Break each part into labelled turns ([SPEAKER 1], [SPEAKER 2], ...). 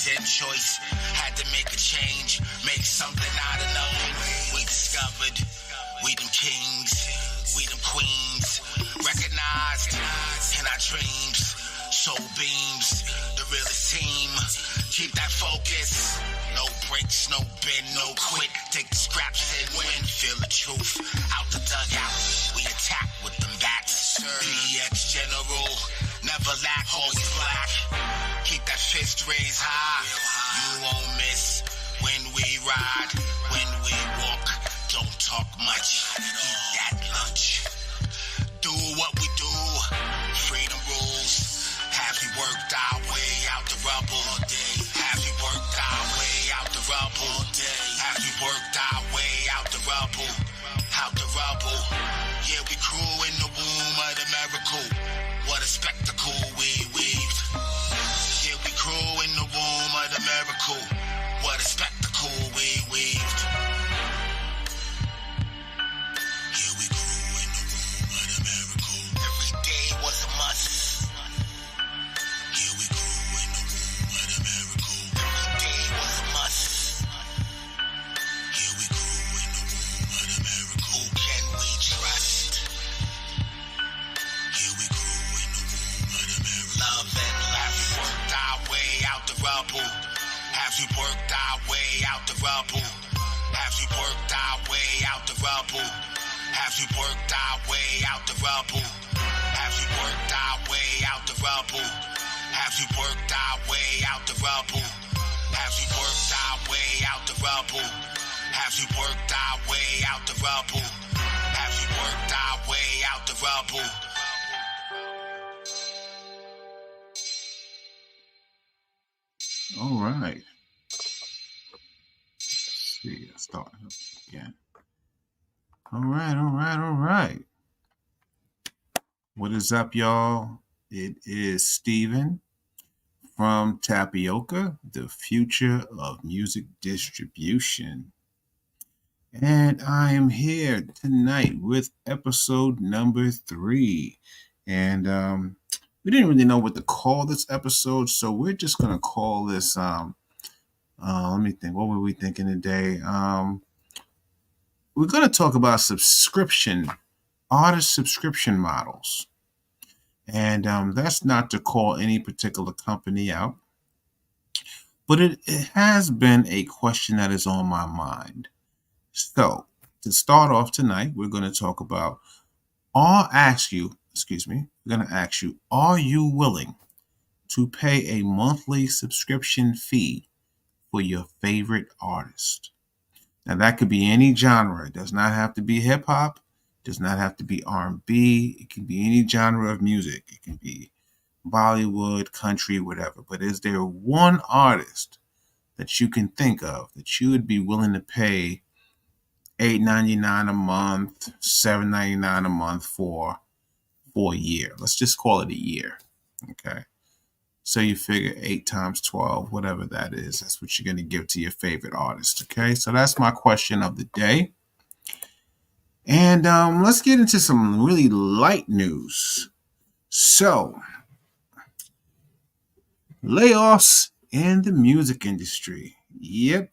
[SPEAKER 1] then choice. Had to make a change, make something out of nothing. We discovered, we them kings, we them queens. Recognized in our dreams, soul beams, the realest team. Keep that focus, no breaks, no bend, no quit. Take the scraps and win, feel the truth. Out the dugout, we attack with them bats. BX General, never lack, always black. Keep that fist raised high, you won't miss. When we ride, when we walk, don't talk much, eat that lunch. Do what we do, freedom rules. Have we worked our way out the rubble all day? Have we worked our way out the rubble all day? Have we worked our way out the rubble? Out the rubble. Yeah, we crew in the womb of the miracle. What a spectacle we weaved. Yeah, we crew in the womb of the miracle. What a spectacle we weaved. Yeah, we grew in the womb of the miracle. Every day was a must. Yeah, we grew in the womb of the miracle. Every day was a must. Yeah, we grew in the womb of the miracle. Who can we trust? Yeah, we grew in the womb of the miracle. Love and laugh. We worked our way out the rubble. Have we worked our way out the rubble? Have we worked our way out the rubble? Have we worked our way out the rubble? Have we worked our way out the rubble? Have we worked our way out the rubble? Have we worked our way out the rubble? Have we worked our way out the rubble? Have we worked our way out the rubble?
[SPEAKER 2] All right. Let's see. Let's start again. All right. What is up, y'all? It is Steven from Tapioca, the future of music distribution. And I am here tonight with episode number 3. And we didn't really know what to call this episode, so we're just going to call this, let me think, what were we thinking today? We're going to talk about artist subscription models. And that's not to call any particular company out, but it has been a question that is on my mind. So to start off tonight, we're going to talk about, we're going to ask you, are you willing to pay a monthly subscription fee for your favorite artist? Now, that could be any genre. It does not have to be hip hop. It does not have to be R&B. It can be any genre of music. It can be Bollywood, country, whatever. But is there one artist that you can think of that you would be willing to pay $8.99 a month, $7.99 a month for a year? Let's just call it a year. Okay. So you figure 8 times 12, whatever that is, that's what you're going to give to your favorite artist. Okay. So that's my question of the day. And let's get into some really light news. So, layoffs in the music industry. Yep.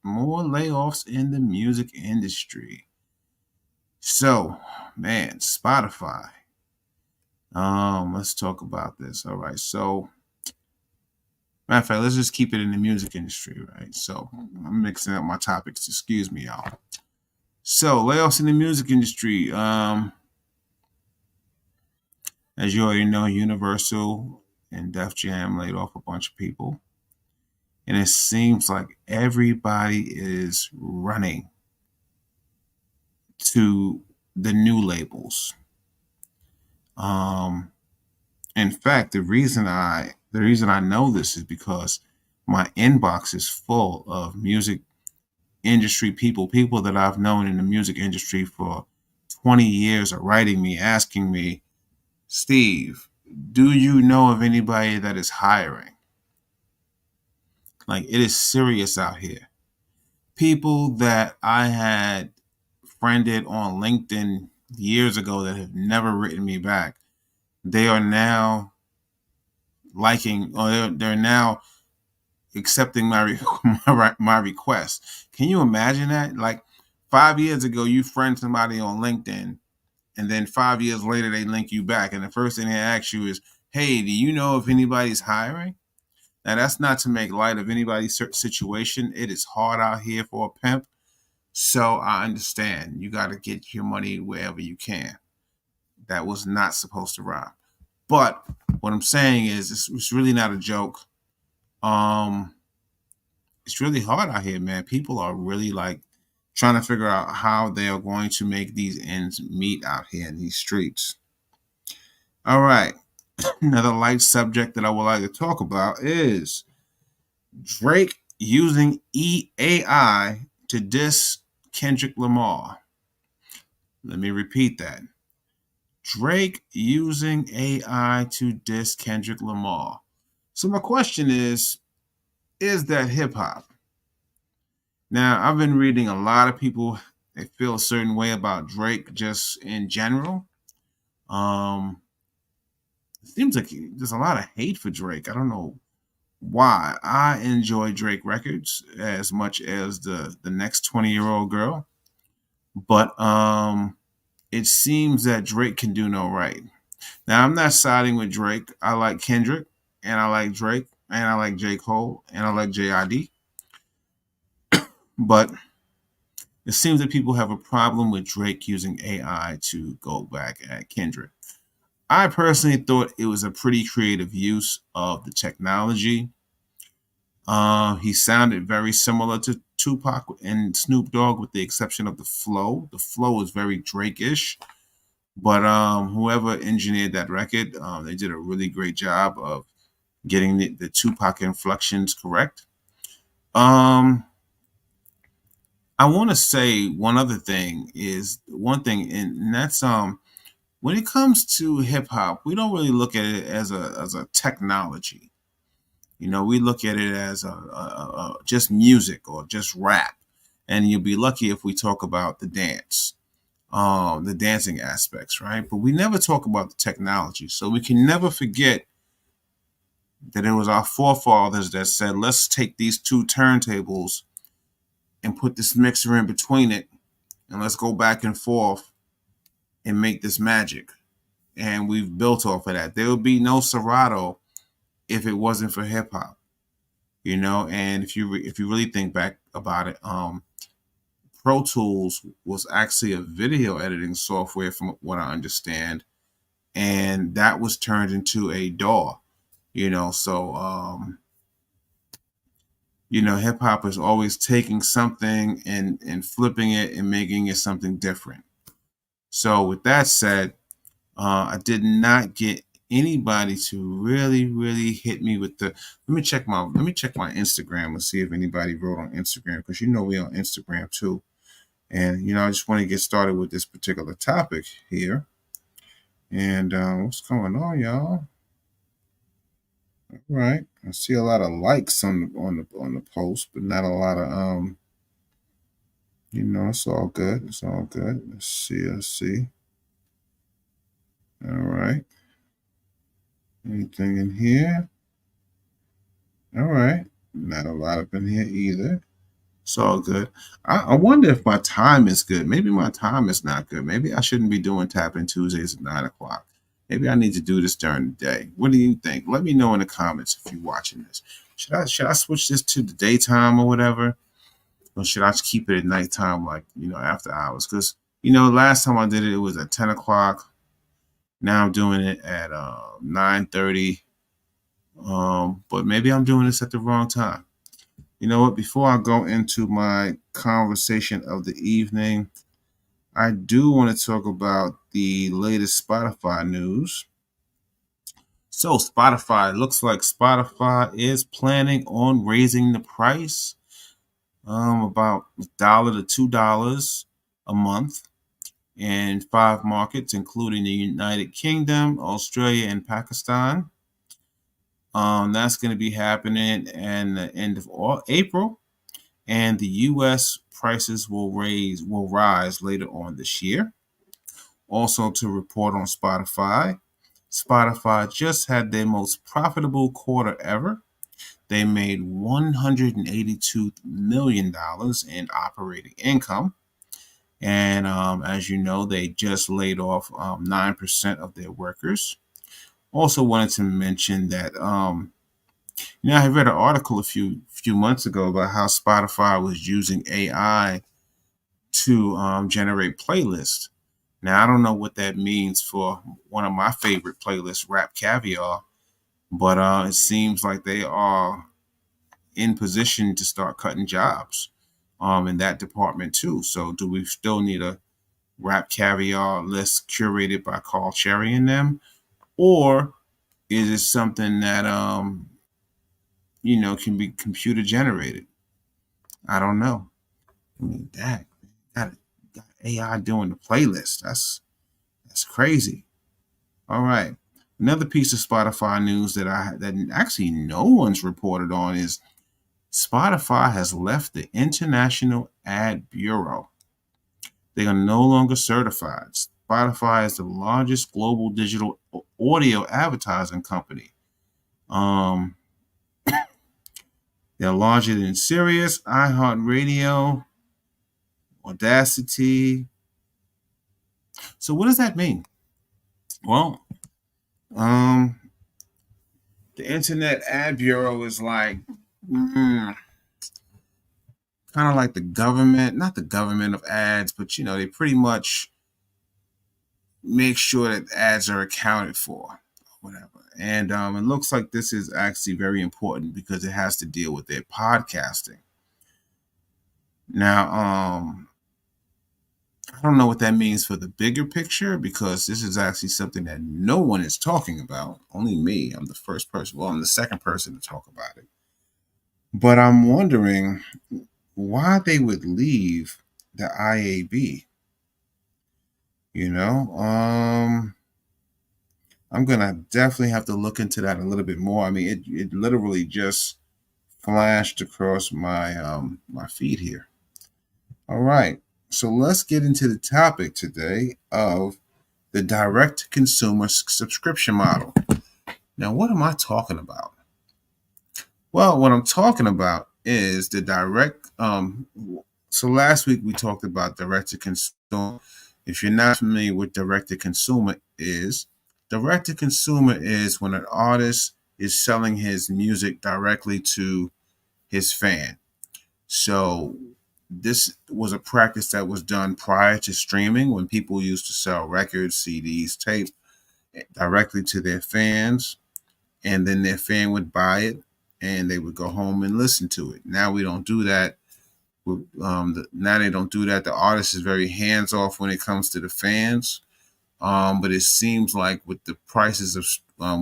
[SPEAKER 2] More layoffs in the music industry. So, man, Spotify. Let's talk about this. All right. So, matter of fact, let's just keep it in the music industry, right? So, I'm mixing up my topics. Excuse me, y'all. So, layoffs in the music industry. As you already know, Universal and Def Jam laid off a bunch of people. And it seems like everybody is running to the new labels. In fact, the reason I know this is because my inbox is full of music industry people that I've known in the music industry for 20 years are writing me, asking me, Steve, do you know of anybody that is hiring? Like, it is serious out here. People that I had friended on LinkedIn years ago that have never written me back, they are now liking, or they're now accepting my my request. Can you imagine that? Like 5 years ago, you friend somebody on LinkedIn, and then 5 years later they link you back, and the first thing they ask you is, "Hey, do you know if anybody's hiring?" Now that's not to make light of anybody's situation. It is hard out here for a pimp, so I understand. You got to get your money wherever you can. That was not supposed to rhyme. But what I'm saying is, it's really not a joke. Um, it's really hard out here, man. People are really like trying to figure out how they are going to make these ends meet out here in these streets. All right. Another light subject that I would like to talk about is Drake using AI to diss Kendrick Lamar. Let me repeat that. Drake using AI to diss Kendrick Lamar. So my question is that hip hop? Now, I've been reading a lot of people that feel a certain way about Drake just in general. Um, it seems like there's a lot of hate for Drake. I don't know why. I enjoy Drake records as much as the next 20-year-old girl, but it seems that Drake can do no right. Now, I'm not siding with Drake. I like Kendrick, and I like Drake, and I like J. Cole, and I like JID. But it seems that people have a problem with Drake using AI to go back at Kendrick. I personally thought it was a pretty creative use of the technology. He sounded very similar to Tupac and Snoop Dogg, with the exception of the flow. The flow is very Drake-ish, but whoever engineered that record, they did a really great job of getting the Tupac inflections correct. Um, I want to say one other thing is one thing, and that's when it comes to hip hop, we don't really look at it as a technology. You know, we look at it as just music or just rap, and you'll be lucky if we talk about the dancing aspects, right? But we never talk about the technology, so we can never forget that it was our forefathers that said, "Let's take these two turntables and put this mixer in between it, and let's go back and forth and make this magic." And we've built off of that. There would be no Serato if it wasn't for hip hop, you know. And if you really think back about it, Pro Tools was actually a video editing software, from what I understand, and that was turned into a DAW, you know. So hip hop is always taking something and flipping it and making it something different. So with that said, I did not get anybody to really hit me with the. Let me check my Instagram and see if anybody wrote on Instagram, because we on Instagram too. And I just want to get started with this particular topic here. And what's going on, y'all? All right, I see a lot of likes on the post, but not a lot of It's all good. It's all good. Let's see. Let's see. All right. Anything in here? All right. Not a lot up in here either. It's all good. I wonder if my time is good. Maybe my time is not good. Maybe I shouldn't be doing Tapping Tuesdays at 9 o'clock. Maybe I need to do this during the day. What do you think? Let me know in the comments if you're watching this. Should I switch this to the daytime or whatever? Or should I just keep it at nighttime, like, after hours? Because, last time I did it, it was at 10 o'clock. Now I'm doing it at 9:30. But maybe I'm doing this at the wrong time. You know what? Before I go into my conversation of the evening, I do want to talk about the latest Spotify news. So, Spotify, looks like Spotify is planning on raising the price about $1 to $2 a month in 5 markets, including the United Kingdom, Australia, and Pakistan. That's going to be happening in the end of April, and the U.S. prices will rise later on this year. Also, to report on Spotify, Spotify just had their most profitable quarter ever. They made $182 million in operating income. And as you know, they just laid off 9% of their workers. Also wanted to mention that I read an article a few months ago about how Spotify was using AI to generate playlists. Now I don't know what that means for one of my favorite playlists, Rap Caviar, but it seems like they are in position to start cutting jobs in that department too. So do we still need a Rap Caviar list curated by Carl Cherry and them, or is it something that can be computer generated? I don't know. I mean, that got AI doing the playlist. That's crazy. All right. Another piece of Spotify news that actually no one's reported on is Spotify has left the International Ad Bureau. They are no longer certified. Spotify is the largest global digital audio advertising company. Um, they're larger than Sirius, iHeartRadio, Audacity. So what does that mean? Well, um, the Internet Ad Bureau is like kind of like the government, not the government of ads, but they pretty much make sure that ads are accounted for, whatever. And it looks like this is actually very important because it has to deal with their podcasting. Now, I don't know what that means for the bigger picture because this is actually something that no one is talking about. Only me. I'm the first person. Well, I'm the second person to talk about it. But I'm wondering why they would leave the IAB. I'm gonna definitely have to look into that a little bit more. I mean, it literally just flashed across my feed here. All right, so let's get into the topic today of the direct-to-consumer subscription model. Now, what am I talking about? Well, what I'm talking about is the direct. So last week we talked about direct-to-consumer. If you're not familiar with direct-to-consumer is, direct-to-consumer is when an artist is selling his music directly to his fan. So this was a practice that was done prior to streaming when people used to sell records, CDs, tape directly to their fans, and then their fan would buy it and they would go home and listen to it. Now we don't do that. Now they don't do that. The artist is very hands off when it comes to the fans. But it seems like with the prices of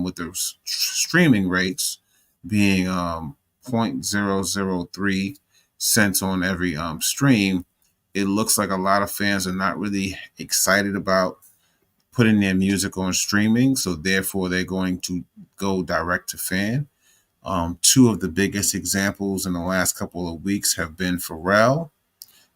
[SPEAKER 2] with the streaming rates being 0.003 cents on every stream, it looks like a lot of fans are not really excited about putting their music on streaming. So therefore, they're going to go direct to fan. Two of the biggest examples in the last couple of weeks have been Pharrell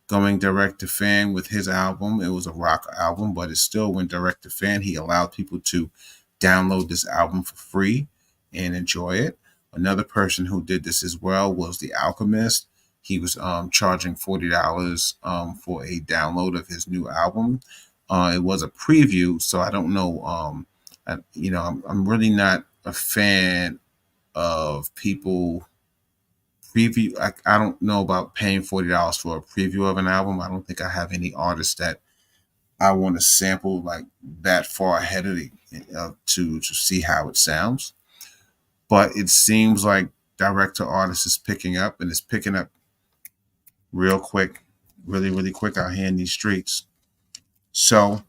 [SPEAKER 2] going direct to fan with his album. It was a rock album, but it still went direct to fan. He allowed people to download this album for free and enjoy it. Another person who did this as well was The Alchemist. He was charging $40 for a download of his new album. It was a preview, so I don't know. I'm really not a fan of people preview. I don't know about paying $40 for a preview of an album. I don't think I have any artists that I want to sample like that far ahead of to see how it sounds. But it seems like direct to artist is picking up, and it's picking up real quick, really, really quick out here in these streets. So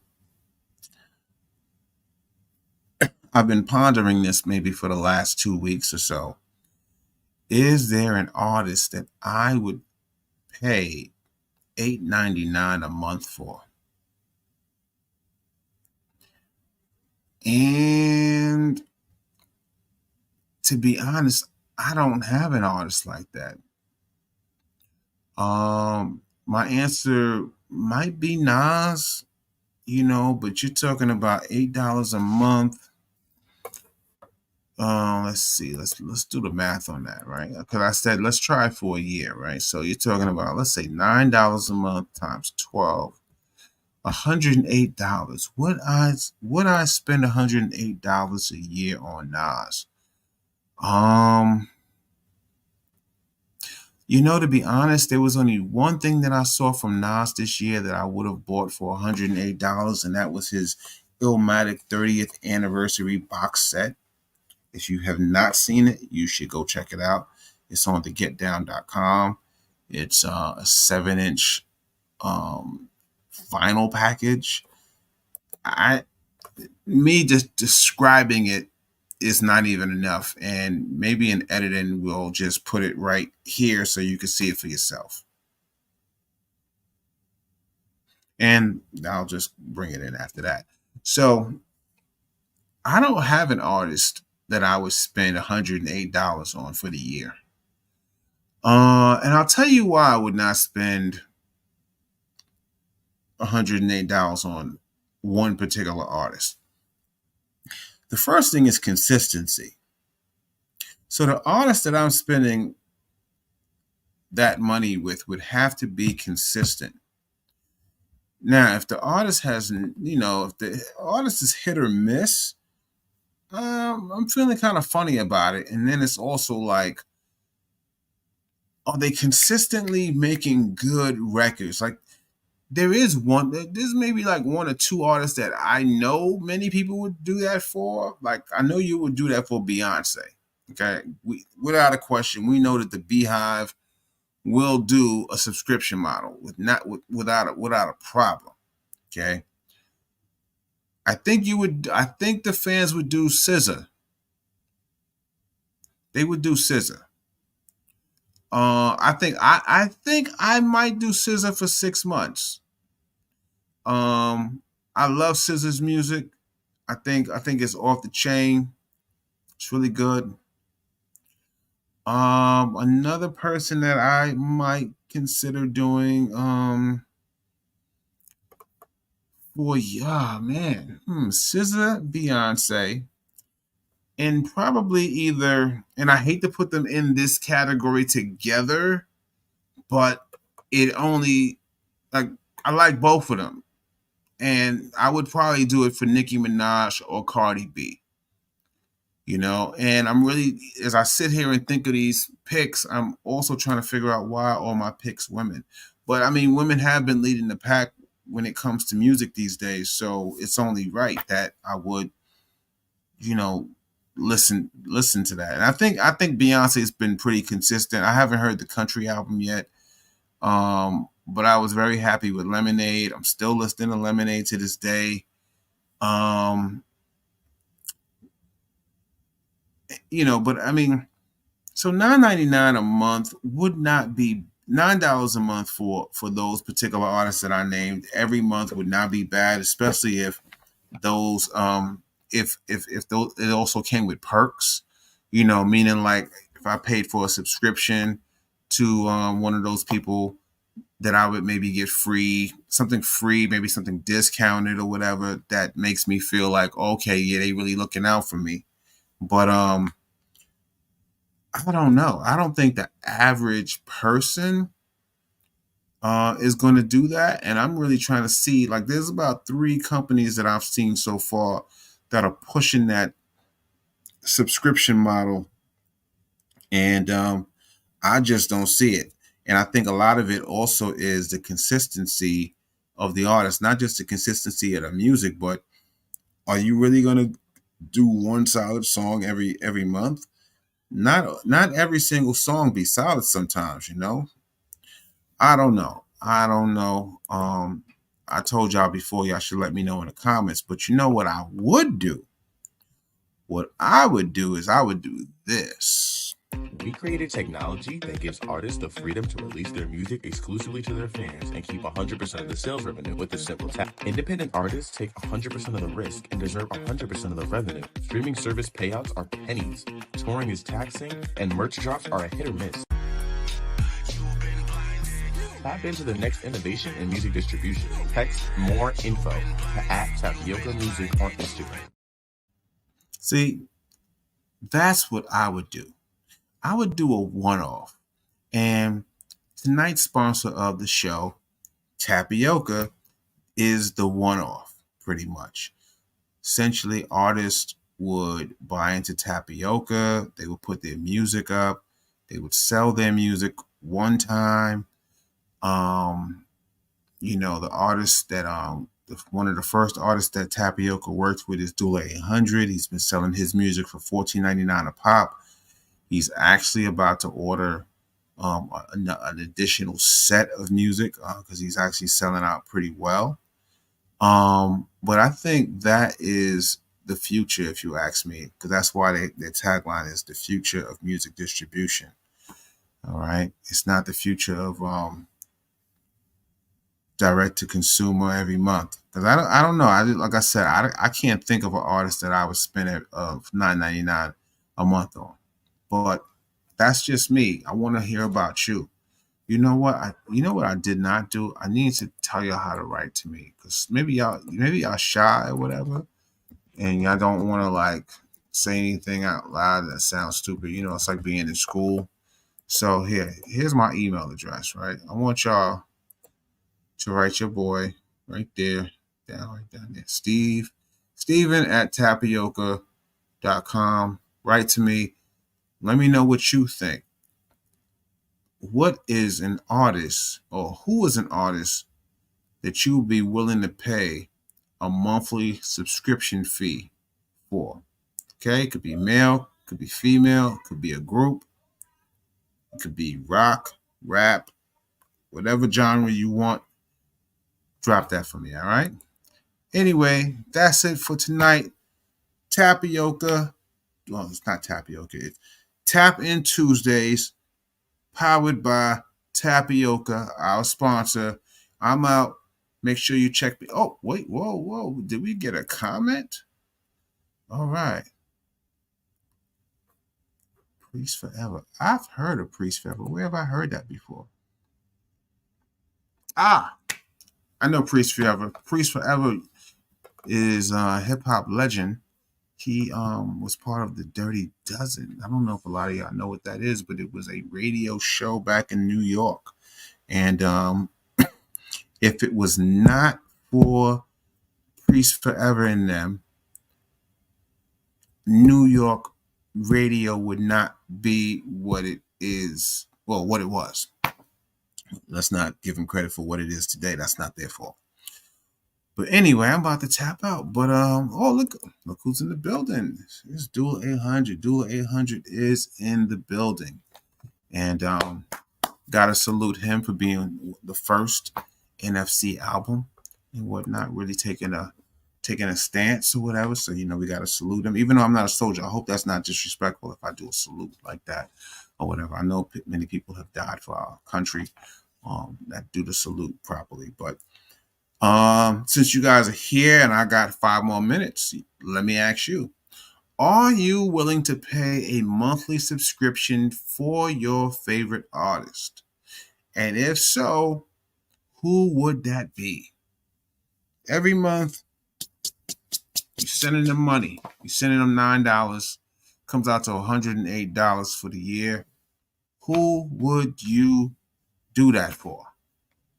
[SPEAKER 2] I've been pondering this maybe for the last 2 weeks or so. Is there an artist that I would pay $8.99 a month for? And to be honest, I don't have an artist like that. My answer might be Nas, but you're talking about $8 a month. let's see, let's do the math on that, right? Because I said let's try for a year, right? So you're talking about, let's say $9 a month times 12, $108. Would I spend $108 a year on Nas? To be honest, there was only one thing that I saw from Nas this year that I would have bought for $108, and that was his Illmatic 30th anniversary box set. If you have not seen it, you should go check it out. It's on thegetdown.com. It's a 7-inch vinyl package. Me just describing it is not even enough, and maybe in editing we'll just put it right here so you can see it for yourself. And I'll just bring it in after that. So I don't have an artist that I would spend $108 on for the year. And I'll tell you why I would not spend $108 on one particular artist. The first thing is consistency. So the artist that I'm spending that money with would have to be consistent. Now, if the artist if the artist is hit or miss, I'm feeling kind of funny about it. And then it's also like, are they consistently making good records? Like, there's maybe like one or two artists that I know many people would do that for. Like, I know you would do that for Beyonce. Okay, without a question, we know that the Beehive will do a subscription model without a problem. Okay, I think the fans would do SZA. They would do SZA. I think I might do SZA for 6 months. I love SZA's music. I think it's off the chain. It's really good. Another person that I might consider doing SZA, Beyonce, and probably either, and I hate to put them in this category together, but I like both of them. And I would probably do it for Nicki Minaj or Cardi B. And I'm really, as I sit here and think of these picks, I'm also trying to figure out why all my picks women. But I mean, women have been leading the pack when it comes to music these days. So it's only right that I would, listen to that. And I think Beyonce's been pretty consistent. I haven't heard the country album yet. But I was very happy with Lemonade. I'm still listening to Lemonade to this day. But I mean, so $9.99 a month would not be $9 a month for those particular artists that I named. Every month would not be bad, especially if those it also came with perks, meaning like if I paid for a subscription to one of those people, that I would maybe get something free, maybe something discounted or whatever, that makes me feel like, okay, yeah, they really looking out for me. But I don't know. I don't think the average person is going to do that. And I'm really trying to see, like, there's about 3 companies that I've seen so far that are pushing that subscription model. And I just don't see it. And I think a lot of it also is the consistency of the artist, not just the consistency of the music, but are you really going to do one solid song every month? Not every single song be solid sometimes, I don't know. I told y'all before, y'all should let me know in the comments, but you know what I would do? What I would do is I would do this.
[SPEAKER 3] We created technology that gives artists the freedom to release their music exclusively to their fans and keep 100% of the sales revenue with a simple tap. Independent artists take 100% of the risk and deserve 100% of the revenue. Streaming service payouts are pennies. Touring is taxing, and merch drops are a hit or miss. Tap into the next innovation in music distribution. Text more info to @Tapioca Music on Instagram.
[SPEAKER 2] See, That's what I would do. I would do a one-off. And tonight's sponsor of the show, Tapioca, is the one-off, pretty much. Essentially, artists would buy into Tapioca, they would put their music up, they would sell their music one time. The artist that one of the first artists that Tapioca worked with is Dula 800. He's been selling his music for $14.99 a pop. He's actually about to order an additional set of music because he's actually selling out pretty well. But I think that is the future, if you ask me, because that's why their tagline is the future of music distribution. All right. It's not the future of direct to consumer every month. Because I don't know. Like I said, I can't think of an artist that I would spend $9.99 a month on. But that's just me. I want to hear about you. You know what? I did not do. I need to tell you how to write to me because maybe y'all shy or whatever, and y'all don't want to like say anything out loud that sounds stupid. It's like being in school. So here's my email address. Right, I want y'all to write your boy right there, right down there, Steven at tapioca.com. Write to me. Let me know what you think. What is an artist or who is an artist that you would be willing to pay a monthly subscription fee for? Okay, it could be male, could be female, could be a group, it could be rock, rap, whatever genre you want. Drop that for me, all right? Anyway, that's it for tonight. Tapioca. Well, it's not Tapioca. It's Tap In Tuesdays, powered by Tapioca, our sponsor. I'm out. Make sure you check me. Oh, wait. Whoa. Did we get a comment? All right. Priest Forever. I've heard of Priest Forever. Where have I heard that before? I know Priest Forever. Priest Forever is a hip-hop legend. He was part of the Dirty Dozen. I don't know if a lot of y'all know what that is, but it was a radio show back in New York. And if it was not for Priest Forever in them, New York radio would not be what it is, well, what it was. Let's not give them credit for what it is today. That's not their fault. But anyway, I'm about to tap out. But look who's in the building. It's Dula 800. Dula 800 is in the building. And gotta salute him for being the first NFC album and whatnot, really taking a stance or whatever. So we gotta salute him. Even though I'm not a soldier, I hope that's not disrespectful if I do a salute like that or whatever. I know many people have died for our country that do the salute properly. But since you guys are here and I got 5 more minutes, let me ask you, are you willing to pay a monthly subscription for your favorite artist? And if so, who would that be? Every month, you're sending them money. You're sending them $9. Comes out to $108 for the year. Who would you do that for?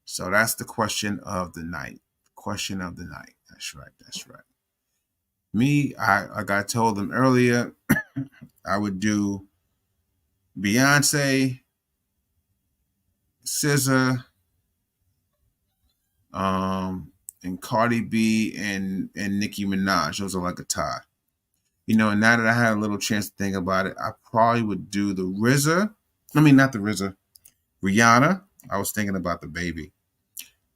[SPEAKER 2] So that's the question of the night. Question of the night. That's right. Me, like I told them earlier, I would do Beyonce, SZA, and Cardi B and Nicki Minaj. Those are like a tie. And now that I had a little chance to think about it, I probably would do the RZA. I mean, not the RZA. Rihanna. I was thinking about the baby.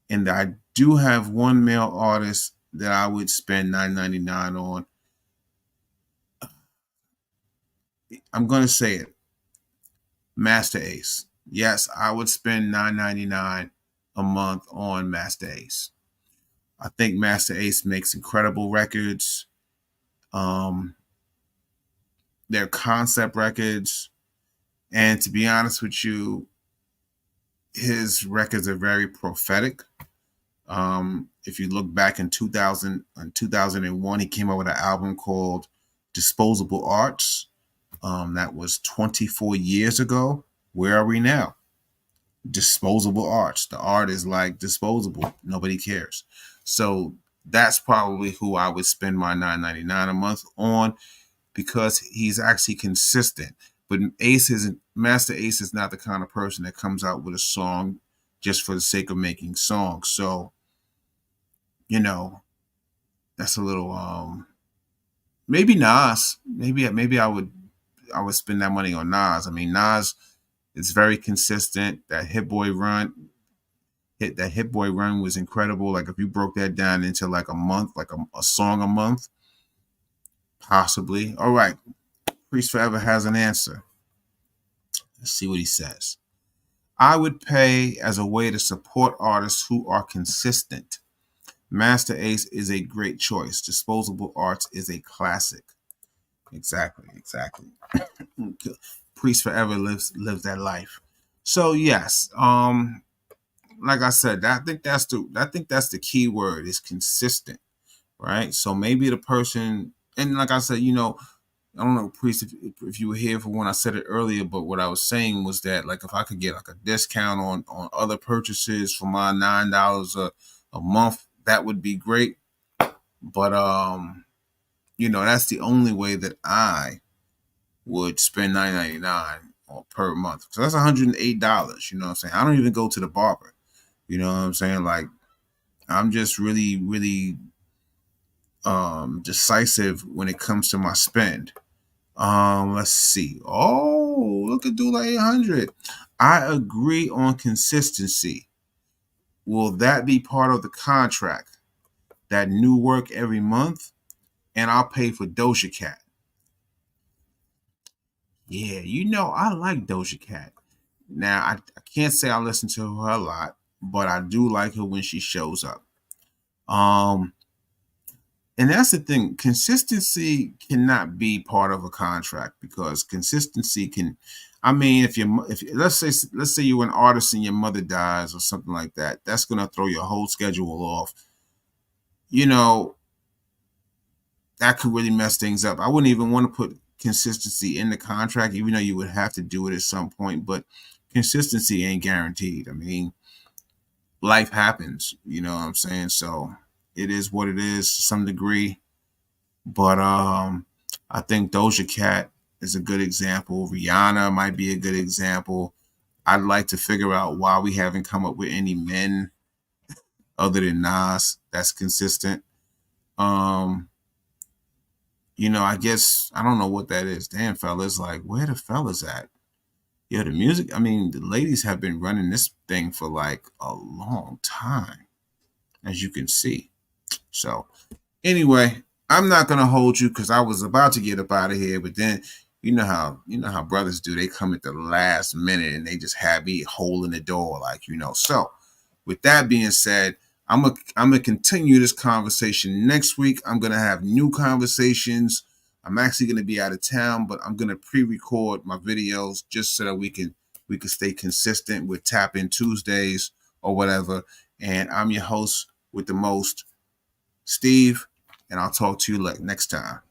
[SPEAKER 2] And I do have one male artist that I would spend $9.99 on. I'm going to say it. Masta Ace. Yes, I would spend $9.99 a month on Masta Ace. I think Masta Ace makes incredible records. They're concept records. And to be honest with you, his records are very prophetic. If you look back in 2001, he came out with an album called Disposable Arts. That was 24 years ago. Where are we now? Disposable arts. The art is like disposable. Nobody cares. So that's probably who I would spend my $9.99 a month on, because he's actually consistent. But Master Ace is not the kind of person that comes out with a song just for the sake of making songs. So, that's a little maybe Nas. Maybe I would spend that money on Nas. I mean, Nas is very consistent. That Hit Boy run was incredible. Like if you broke that down into like a month, like a song a month, possibly. All right. Priest Forever has an answer. Let's see what he says. I would pay as a way to support artists who are consistent. Master Ace is a great choice. Disposable Arts is a classic. Exactly. Priest Forever lives that life. So yes, like I said, I think that's the key word, is consistent, right? So maybe the person, and like I said, I don't know, Priest, if you were here for when I said it earlier, but what I was saying was that, like, if I could get like a discount on other purchases for my $9 a month, that would be great. But that's the only way that I would spend $9.99 per month. So that's $108. You know what I'm saying? I don't even go to the barber. You know what I'm saying? Like, I'm just really, really decisive when it comes to my spend. Let's see. Oh, look at Dula 800. I agree on consistency. Will that be part of the contract? That new work every month, and I'll pay for Doja Cat. Yeah, I like Doja Cat. Now, I can't say I listen to her a lot, but I do like her when she shows up. And that's the thing. Consistency cannot be part of a contract, because consistency can. I mean, if let's say you're an artist and your mother dies or something like that, that's gonna throw your whole schedule off. That could really mess things up. I wouldn't even want to put consistency in the contract, even though you would have to do it at some point. But consistency ain't guaranteed. I mean, life happens. You know what I'm saying? So it is what it is to some degree. But I think Doja Cat is a good example. Rihanna might be a good example. I'd like to figure out why we haven't come up with any men other than Nas that's consistent. I guess I don't know what that is. Damn, fellas, like, where the fellas at? Yeah, the music. I mean, the ladies have been running this thing for like a long time, as you can see. So anyway, I'm not gonna hold you, because I was about to get up out of here, but then you know how brothers do. They come at the last minute and they just have me holding the door, like. So with that being said, I'm gonna continue this conversation next week. I'm gonna have new conversations. I'm actually gonna be out of town, but I'm gonna pre-record my videos just so that we can stay consistent with Tap In Tuesdays or whatever. And I'm your host with the most, Steve, and I'll talk to you next time.